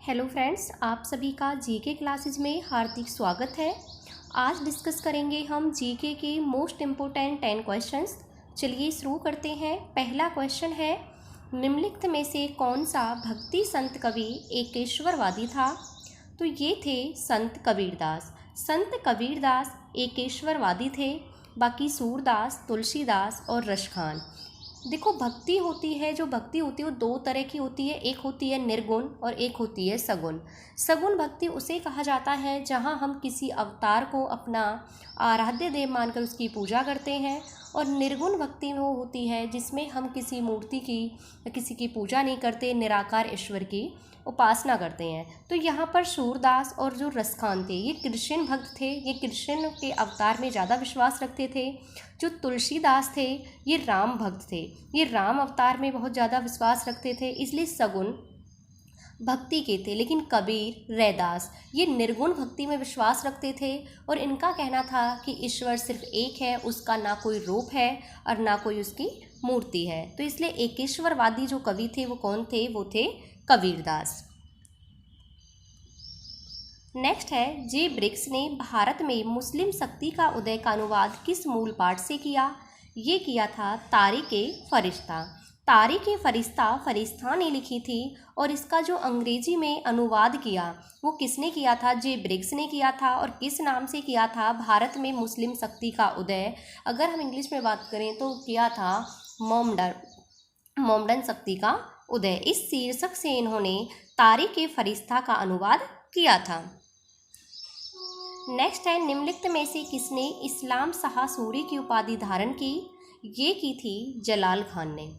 Hello friends, आप सभी का जीके क्लासेज में हार्दिक स्वागत है। आज डिस्कस करेंगे हम जीके के मोस्ट इम्पोर्टेंट 10 क्वेश्चंस। चलिए शुरू करते हैं। पहला क्वेश्चन है, निम्नलिखित में से कौन सा भक्ति संत कवि एकेश्वरवादी था? तो ये थे संत कबीरदास। संत कबीरदास एकेश्वरवादी थे। बाकी सूरदास, तुलसीदास और रसखान। देखो, भक्ति होती है, जो भक्ति होती है वो दो तरह की होती है। एक होती है निर्गुण और एक होती है सगुण। सगुण भक्ति उसे कहा जाता है जहाँ हम किसी अवतार को अपना आराध्य देव मानकर उसकी पूजा करते हैं, और निर्गुण भक्ति वो होती है जिसमें हम किसी मूर्ति की या किसी की पूजा नहीं करते, निराकार ईश्वर की उपासना करते हैं। तो यहाँ पर सूरदास और जो रसखान थे ये कृष्ण भक्त थे, ये कृष्ण के अवतार में ज़्यादा विश्वास रखते थे। जो तुलसीदास थे ये राम भक्त थे, ये राम अवतार में बहुत ज़्यादा विश्वास रखते थे, इसलिए सगुण भक्ति के थे। लेकिन कबीर, रैदास ये निर्गुण भक्ति में विश्वास रखते थे, और इनका कहना था कि ईश्वर सिर्फ एक है, उसका ना कोई रूप है और ना कोई उसकी मूर्ति है। तो इसलिए एकेश्वरवादी जो कवि थे वो कौन थे? वो थे कबीरदास। नेक्स्ट है, जे ब्रिक्स ने भारत में मुस्लिम शक्ति का उदय का अनुवाद किस मूल पाठ से किया? ये किया था तारीख़ फरिश्ता। तारीख़ फरिश्ता फरिश्ता ने लिखी थी, और इसका जो अंग्रेजी में अनुवाद किया वो किसने किया था? जे ब्रिक्स ने किया था। और किस नाम से किया था? भारत में मुस्लिम शक्ति का उदय। अगर हम इंग्लिश में बात करें तो किया था मोमडन शक्ति का उदय। इस शीर्षक से इन्होंने तारीख़ फरिश्ता का अनुवाद किया था। नेक्स्ट है, निम्नलिखित में से किसने इस्लाम शाह सूरी की उपाधि धारण की? ये की थी जलाल खान ने।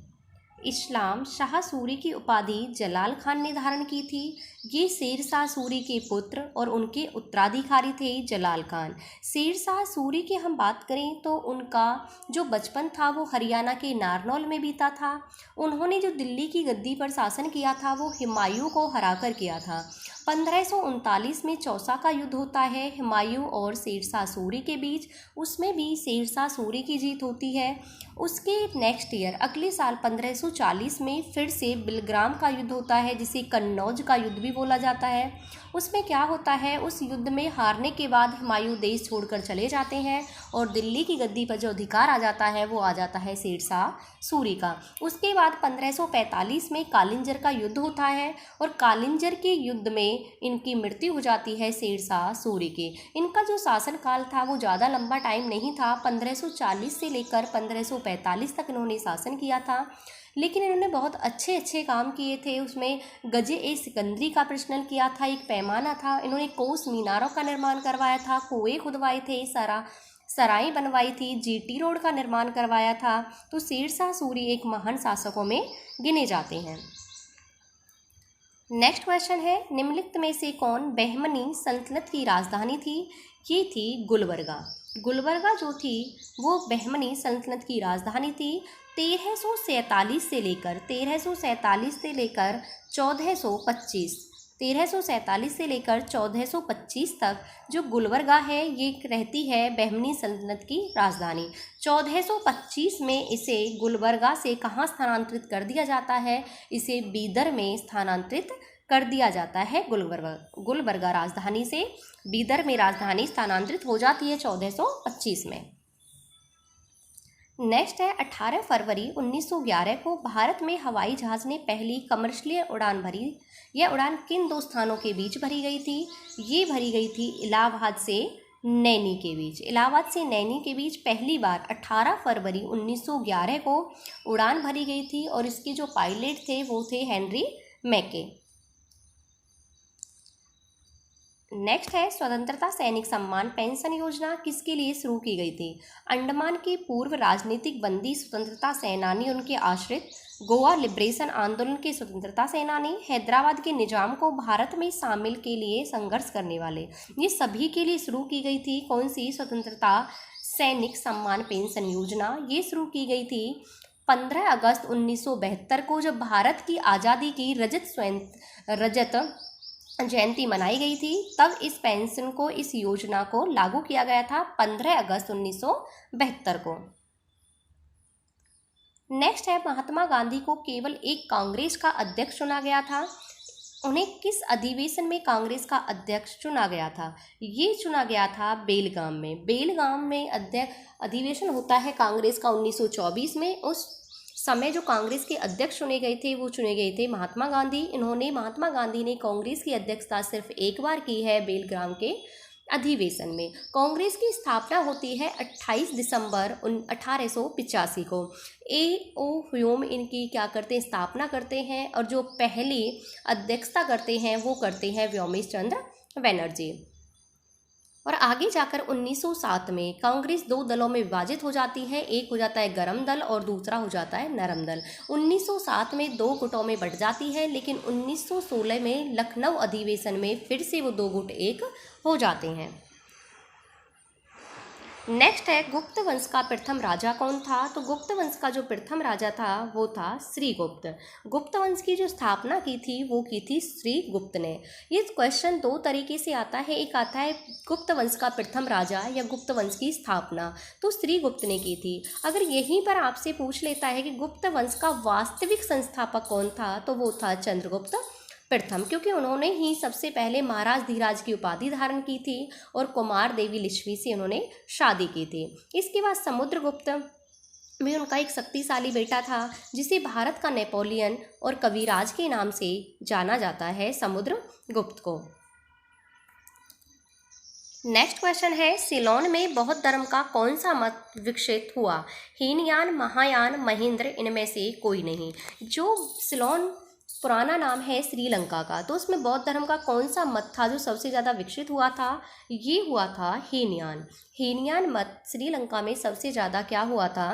इस्लाम शाह सूरी की उपाधि जलाल खान ने धारण की थी। ये शेर शाह सूरी के पुत्र और उनके उत्तराधिकारी थे जलाल खान। शेर शाह सूरी की हम बात करें तो उनका जो बचपन था वो हरियाणा के नारनौल में बीता था। उन्होंने जो दिल्ली की गद्दी पर शासन किया था वो हुमायूं को हराकर किया था। 1539 में चौसा का युद्ध होता है हुमायूं और शेर शाह सूरी के बीच। उसमें भी शेर शाह सूरी की जीत होती है। उसके नेक्स्ट ईयर अगले साल 1540 में फिर से बिलग्राम का युद्ध होता है, जिसे कन्नौज का युद्ध भी बोला जाता है। उसमें क्या होता है, उस युद्ध में हारने के बाद हुमायूं देश छोड़कर चले जाते हैं, और दिल्ली की गद्दी पर जो अधिकार आ जाता है वो आ जाता है शेर शाह सूरी का। उसके बाद 1545 में कालिंजर का युद्ध होता है, और कालिंजर के युद्ध में इनकी मृत्यु हो जाती है शेर शाह सूरी की। इनका जो शासनकाल था वो ज़्यादा लंबा टाइम नहीं था। 1540 से लेकर 1545 तक इन्होंने शासन किया था, लेकिन इन्होंने बहुत अच्छे अच्छे काम किए थे। उसमें गजे ए सिकंदरी का प्रचलन किया था, एक पैमाना था। इन्होंने कोस मीनारों का निर्माण करवाया था, कुएं खुदवाए थे, सराय बनवाई थी, जीटी रोड का निर्माण करवाया था। तो शेर शाह सूरी एक महान शासकों में गिने जाते हैं। नेक्स्ट क्वेश्चन है, निम्नलिखित में से कौन बहमनी सल्तनत की राजधानी थी? ये थी गुलबर्गा। गुलबर्गा जो थी वो बहमनी सल्तनत की राजधानी थी। 1347 से लेकर 1425 तक जो गुलबर्गा है ये रहती है बहमनी सल्तनत की राजधानी। 1425 में इसे गुलबर्गा से कहाँ स्थानांतरित कर दिया जाता है? इसे बीदर में स्थानांतरित कर दिया जाता है। गुलबर्गा राजधानी से बीदर में राजधानी स्थानांतरित हो जाती है 1425 में। नेक्स्ट है, 18 फरवरी 1911 को भारत में हवाई जहाज़ ने पहली कमर्शियल उड़ान भरी। यह उड़ान किन दो स्थानों के बीच भरी गई थी? ये भरी गई थी इलाहाबाद से नैनी के बीच। इलाहाबाद से नैनी के बीच पहली बार 18 फरवरी 1911 को उड़ान भरी गई थी, और इसके जो पायलट थे वो थे हेनरी मैके। नेक्स्ट है, स्वतंत्रता सैनिक सम्मान पेंशन योजना किसके लिए शुरू की गई थी? अंडमान के पूर्व राजनीतिक बंदी, स्वतंत्रता सेनानी, उनके आश्रित, गोवा लिबरेशन आंदोलन के स्वतंत्रता सेनानी, हैदराबाद के निजाम को भारत में शामिल के लिए संघर्ष करने वाले, ये सभी के लिए शुरू की गई थी। कौन सी? स्वतंत्रता सैनिक सम्मान पेंशन योजना। ये शुरू की गई थी 15 अगस्त 1972 को, जब भारत की आज़ादी की रजत जयंती मनाई गई थी। तब इस पेंशन को, इस योजना को लागू किया गया था 15 अगस्त 1972 को। नेक्स्ट है, महात्मा गांधी को केवल एक कांग्रेस का अध्यक्ष चुना गया था। उन्हें किस अधिवेशन में कांग्रेस का अध्यक्ष चुना गया था? ये चुना गया था बेलगाम में। बेलगाम में अधिवेशन होता है कांग्रेस का 1924 में। उस समय जो कांग्रेस के अध्यक्ष चुने गए थे वो चुने गए थे महात्मा गांधी। महात्मा गांधी ने कांग्रेस की अध्यक्षता सिर्फ एक बार की है बेलग्राम के अधिवेशन में। कांग्रेस की स्थापना होती है 28 दिसंबर 1885 को। A.O. ह्यूम इनकी क्या करते हैं, स्थापना करते हैं, और जो पहली अध्यक्षता करते हैं वो करते हैं व्योमेश चंद्र बनर्जी। और आगे जाकर 1907 में कांग्रेस दो दलों में विभाजित हो जाती है। एक हो जाता है गरम दल और दूसरा हो जाता है नरम दल। 1907 में दो गुटों में बंट जाती है, लेकिन 1916 में लखनऊ अधिवेशन में फिर से वो दो गुट एक हो जाते हैं। नेक्स्ट है गुप्त वंश का प्रथम राजा कौन था? तो गुप्त वंश का जो प्रथम राजा था वो था श्रीगुप्त। गुप्त वंश की जो स्थापना की थी वो की थी श्रीगुप्त ने। ये क्वेश्चन दो तरीके से आता है, एक आता है गुप्त वंश का प्रथम राजा या गुप्त वंश की स्थापना, तो श्रीगुप्त ने की थी। अगर यहीं पर आपसे पूछ लेता है कि गुप्त वंश का वास्तविक संस्थापक कौन था, तो वो था चंद्रगुप्त प्रथम, क्योंकि उन्होंने ही सबसे पहले महाराज धीराज की उपाधि धारण की थी और कुमार देवी लिच्छवी से उन्होंने शादी की थी। इसके बाद समुद्रगुप्त में उनका एक शक्तिशाली बेटा था जिसे भारत का नेपोलियन और कविराज के नाम से जाना जाता है, समुद्रगुप्त को। नेक्स्ट क्वेश्चन है सिलोन में बौद्ध धर्म का कौन सा मत विकसित हुआ? हीनयान, महायान, महेंद्र, इनमें से कोई नहीं। जो सिलोन पुराना नाम है श्रीलंका का, तो उसमें बौद्ध धर्म का कौन सा मत था जो सबसे ज़्यादा विकसित हुआ था? ये हुआ था हीनयान। हीनयान मत श्रीलंका में सबसे ज़्यादा क्या हुआ था?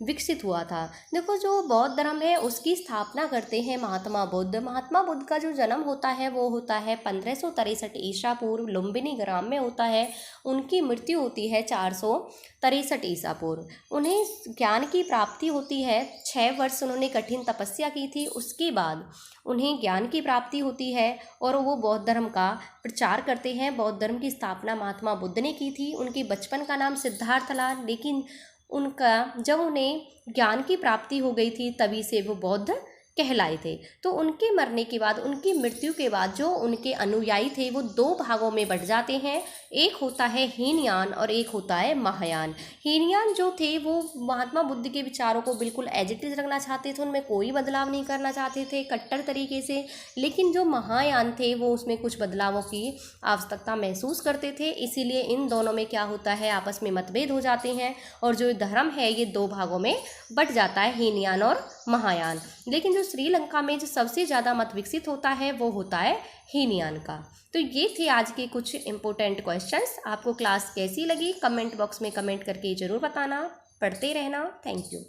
विकसित हुआ था। देखो, जो बौद्ध धर्म है उसकी स्थापना करते हैं महात्मा बुद्ध। महात्मा बुद्ध का जो जन्म होता है वो होता है 1563 ईसा पूर्व, लुम्बिनी ग्राम में होता है। उनकी मृत्यु होती है 463 ईसा पूर्व। उन्हें ज्ञान की प्राप्ति होती है, 6 वर्ष उन्होंने कठिन तपस्या की थी, उसके बाद उन्हें ज्ञान की प्राप्ति होती है और वो बौद्ध धर्म का प्रचार करते हैं। बौद्ध धर्म की स्थापना महात्मा बुद्ध ने की थी। उनके बचपन का नाम सिद्धार्थ था, लेकिन उनका जब उन्हें ज्ञान की प्राप्ति हो गई थी तभी से वो बौद्ध कहलाए थे। तो उनके मरने के बाद, उनकी मृत्यु के बाद जो उनके अनुयायी थे वो दो भागों में बंट जाते हैं। एक होता है हीनयान और एक होता है महायान। हीनयान जो थे वो महात्मा बुद्ध के विचारों को बिल्कुल एज इट इज रखना चाहते थे, उनमें कोई बदलाव नहीं करना चाहते थे कट्टर तरीके से। लेकिन जो महायान थे वो उसमें कुछ बदलावों की आवश्यकता महसूस करते थे, इसीलिए इन दोनों में क्या होता है, आपस में मतभेद हो जाते हैं और जो धर्म है ये दो भागों में बंट जाता है, हीनयान और महायान। लेकिन जो श्रीलंका में जो सबसे ज़्यादा मत विकसित होता है वो होता है हीनयान का। तो ये थे आज के कुछ इंपॉर्टेंट क्वेश्चंस। आपको क्लास कैसी लगी कमेंट बॉक्स में कमेंट करके ज़रूर बताना। पढ़ते रहना। Thank you.